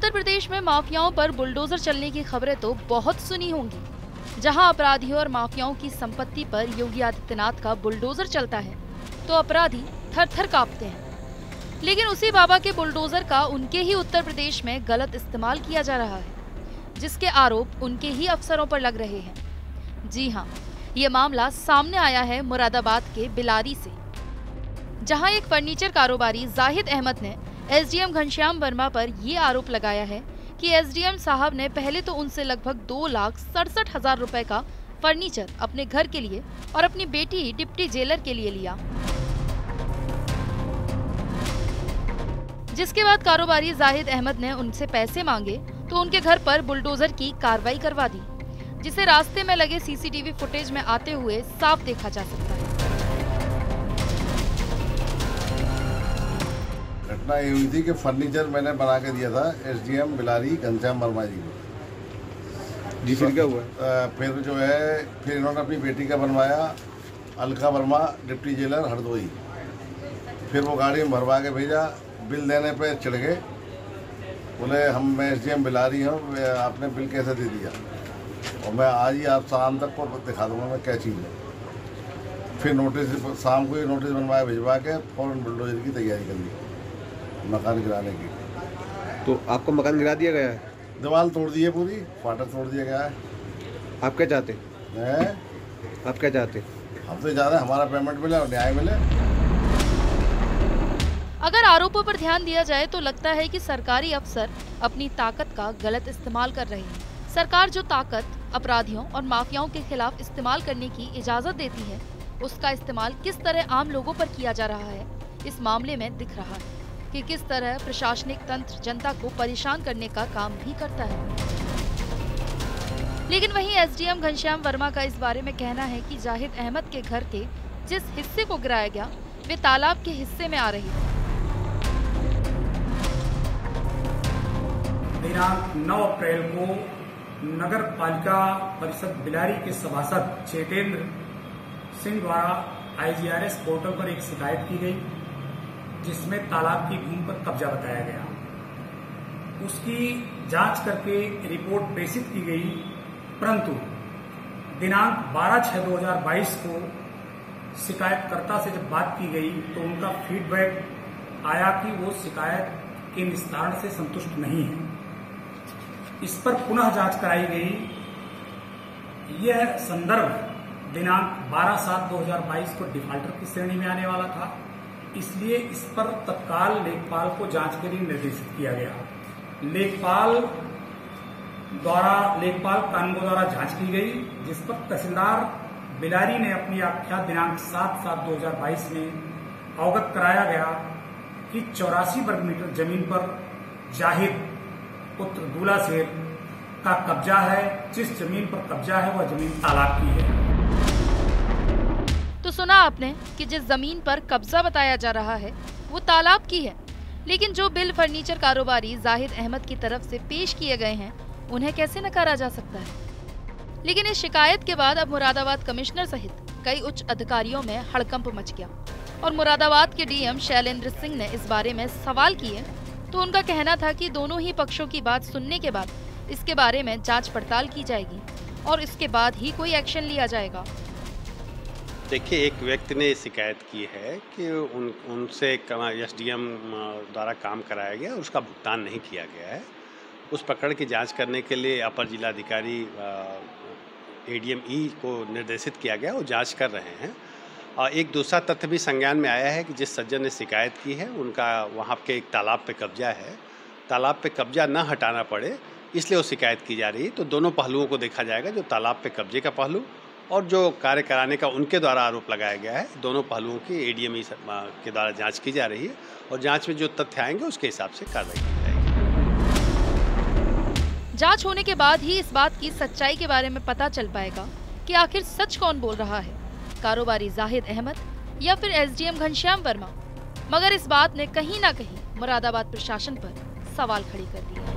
उत्तर प्रदेश में माफियाओं पर बुलडोजर चलने की खबरें तो बहुत सुनी होंगी। जहां अपराधियों और माफियाओं की संपत्ति पर योगी आदित्यनाथ का बुलडोजर चलता है तो अपराधी थर-थर कांपते हैं। लेकिन उसी बाबा के बुलडोजर का उनके ही उत्तर प्रदेश में गलत इस्तेमाल किया जा रहा है, जिसके आरोप उनके ही अफसरों पर लग रहे हैं। जी हाँ, ये मामला सामने आया है मुरादाबाद के बिलारी से, जहां एक फर्नीचर कारोबारी जाहिद अहमद ने एसडीएम घनश्याम वर्मा पर ये आरोप लगाया है कि एसडीएम साहब ने पहले तो उनसे लगभग 2,67,000 रुपए का फर्नीचर अपने घर के लिए और अपनी बेटी डिप्टी जेलर के लिए लिया, जिसके बाद कारोबारी जाहिद अहमद ने उनसे पैसे मांगे तो उनके घर पर बुलडोजर की कार्रवाई करवा दी, जिसे रास्ते में लगे सीसीटीवी फुटेज में आते हुए साफ देखा जा सकता है। घटना ये हुई थी कि फर्नीचर मैंने बना के दिया था एसडीएम बिलारी घनश्याम वर्मा जी को। जी फिर क्या हुआ? फिर जो है फिर इन्होंने अपनी बेटी का बनवाया, अलका वर्मा डिप्टी जेलर हरदोई। फिर वो गाड़ी में भरवा के भेजा। बिल देने पे चिढ़ गए, बोले मैं एसडीएम बिलारी हूँ, आपने बिल कैसे दे दिया और मैं आज ही आप शाम तक को दिखा दूंगा मैं क्या चीज़ है। फिर नोटिस शाम को ही नोटिस बनवाया, भिजवा के फौरन बुलडोजर की तैयारी कर ली मकान गिराने की। तो आपको मकान गिरा दिया गया है? दीवार तोड़ दी है, पूरी फाटक तोड़ दिया गया है। आप क्या चाहते हैं? आप क्या चाहते? हम तो चाह रहे हैं हमारा पेमेंट मिले और न्याय मिले। अगर आरोपों पर ध्यान दिया जाए तो लगता है कि सरकारी अफसर अपनी ताकत का गलत इस्तेमाल कर रहे हैं। सरकार जो ताकत अपराधियों और माफियाओं के खिलाफ इस्तेमाल करने की इजाजत देती है, उसका इस्तेमाल किस तरह आम लोगों पर किया जा रहा है, इस मामले में दिख रहा है कि किस तरह प्रशासनिक तंत्र जनता को परेशान करने का काम भी करता है। लेकिन वहीं एसडीएम घनश्याम वर्मा का इस बारे में कहना है कि जाहिद अहमद के घर के जिस हिस्से को गिराया गया वे तालाब के हिस्से में आ रही थी। दिनांक 9 अप्रैल को नगर पालिका परिषद बिलारी के सभासद चेतेंद्र सिंह द्वारा आईजीआरएस पोर्टल पर एक शिकायत की गई, जिसमें तालाब की भूमि पर कब्जा बताया गया। उसकी जांच करके रिपोर्ट प्रेषित की गई, परंतु दिनांक 12/6/2022 को शिकायतकर्ता से जब बात की गई तो उनका फीडबैक आया कि वो शिकायत के निस्तारण से संतुष्ट नहीं है। इस पर पुनः जांच कराई गई। यह संदर्भ दिनांक 12/7/2022 को डिफाल्टर की श्रेणी में आने वाला था, इसलिए इस पर तत्काल लेखपाल को जांच के लिए निर्देशित किया गया। लेखपाल कानूनगो द्वारा जांच की गई, जिस पर तहसीलदार बिलारी ने अपनी आख्या दिनांक 7/7/2022 में अवगत कराया गया कि 84 वर्ग मीटर जमीन पर जाहिद पुत्र दूला शेर का कब्जा है। जिस जमीन पर कब्जा है वह जमीन तालाब की है। तो सुना आपने कि जिस जमीन पर कब्जा बताया जा रहा है वो तालाब की है, लेकिन जो बिल फर्नीचर कारोबारी जाहिद अहमद की तरफ से पेश किए गए हैं उन्हें कैसे नकारा जा सकता है। लेकिन इस शिकायत के बाद अब मुरादाबाद कमिश्नर सहित कई उच्च अधिकारियों में हड़कंप मच गया और मुरादाबाद के डीएम शैलेंद्र सिंह ने इस बारे में सवाल किए तो उनका कहना था कि दोनों ही पक्षों की बात सुनने के बाद इसके बारे में जांच पड़ताल की जाएगी और इसके बाद ही कोई एक्शन लिया जाएगा। देखिए, एक व्यक्ति ने शिकायत की है कि उनसे एसडीएम द्वारा काम कराया गया, उसका भुगतान नहीं किया गया है। उस प्रकरण की जांच करने के लिए अपर जिलाधिकारी एडीएम ई को निर्देशित किया गया, वो जांच कर रहे हैं। और एक दूसरा तथ्य भी संज्ञान में आया है कि जिस सज्जन ने शिकायत की है उनका वहाँ के एक तालाब पे कब्जा है, तालाब पे कब्जा न हटाना पड़े इसलिए वो शिकायत की जा रही है। तो दोनों पहलुओं को देखा जाएगा, जो तालाब पे कब्जे का पहलू और जो कार्य कराने का उनके द्वारा आरोप लगाया गया है, दोनों पहलुओं की एडीएम के द्वारा जांच की जा रही है और जांच में जो तथ्य आएंगे उसके हिसाब से कार्रवाई की जाएगी। जांच होने के बाद ही इस बात की सच्चाई के बारे में पता चल पाएगा कि आखिर सच कौन बोल रहा है, कारोबारी जाहिद अहमद या फिर एसडीएम घनश्याम वर्मा। मगर इस बात ने कहीं ना कहीं मुरादाबाद प्रशासन पर सवाल खड़ी कर दिए हैं।